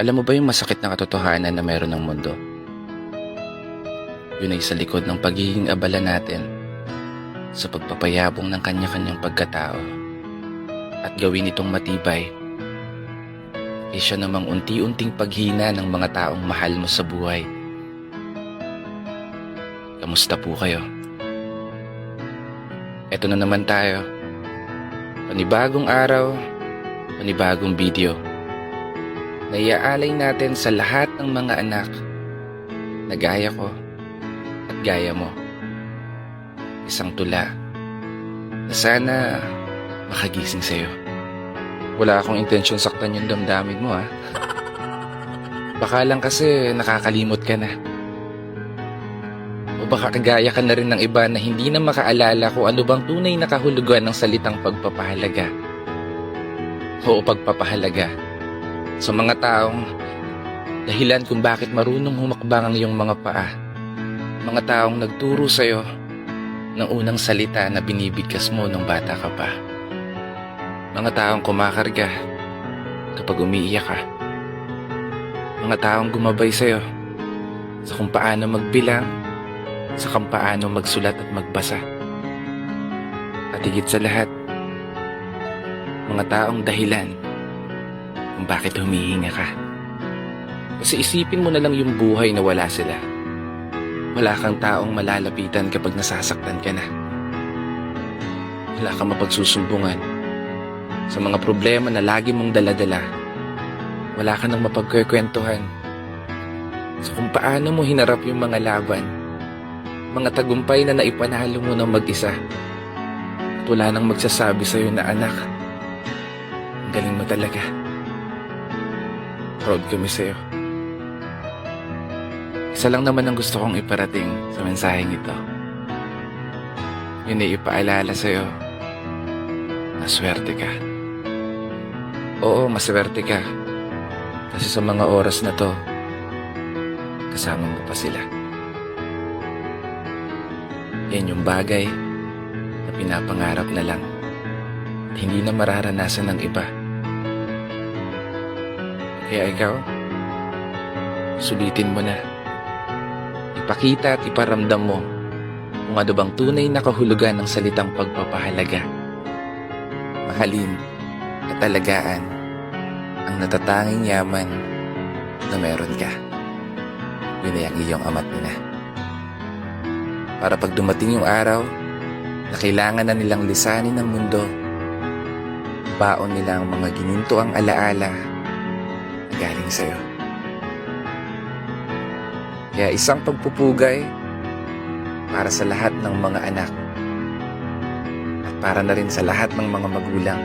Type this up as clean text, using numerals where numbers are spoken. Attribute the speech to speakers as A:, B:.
A: Alam mo ba yung masakit na katotohanan na meron ng mundo? Yun ay sa likod ng pagiging abala natin sa pagpapayabong ng kanya-kanyang pagkatao at gawin itong matibay ay siya namang unti-unting paghina ng mga taong mahal mo sa buhay. Kamusta po kayo? Eto na naman tayo. Panibagong araw, panibagong video. Naiaalay natin sa lahat ng mga anak na gaya ko at gaya mo. Isang tula na sana makagising sa'yo. Wala akong intensyon saktan yung damdamin mo, ha? Baka lang kasi nakakalimot ka na. O baka kagaya ka na rin ng iba na hindi na makaalala kung ano bang tunay na kahulugan ng salitang pagpapahalaga o pagpapahalaga sa mga taong dahilan kung bakit marunong humakbang ang iyong mga paa. Mga taong nagturo sa'yo ng unang salita na binibigkas mo nung bata ka pa. Mga taong kumakarga kapag umiiyak ka. Mga taong gumabay sa'yo sa kung paano magbilang, sa kung paano magsulat at magbasa. At higit sa lahat, mga taong dahilan kung bakit humihinga ka. Kasi isipin mo na lang yung buhay na wala sila. Wala kang taong malalapitan kapag nasasaktan ka na. Wala kang mapagsusumbungan sa mga problema na lagi mong daladala. Wala ka nang mapagkukwentuhan sa kung paano mo hinarap yung mga laban, mga tagumpay na naipanalo mo ng mag-isa. At wala nang magsasabi sa'yo na, anak, ang galing mo talaga. Proud kami sa'yo. Isa lang naman ang gusto kong iparating sa mensaheng ito. Yun ay ipaalala sa'yo na swerte ka. Oo, maswerte ka. Kasi sa mga oras na to, kasama mo pa sila. Yan yung bagay na pinapangarap na lang at hindi na mararanasan ng iba. Kaya ikaw, sulitin mo na. Ipakita at iparamdam mo kung ano bang tunay na kahulugan ng salitang pagpapahalaga. Mahalin at alagaan ang natatanging yaman na meron ka. Yun ay ang iyong ama't ina. Para pag dumating yung araw na kailangan na nilang lisanin ng mundo, baon nila ang mga gininto ang alaala na galing sa'yo. Kaya isang pagpupugay para sa lahat ng mga anak at para na rin sa lahat ng mga magulang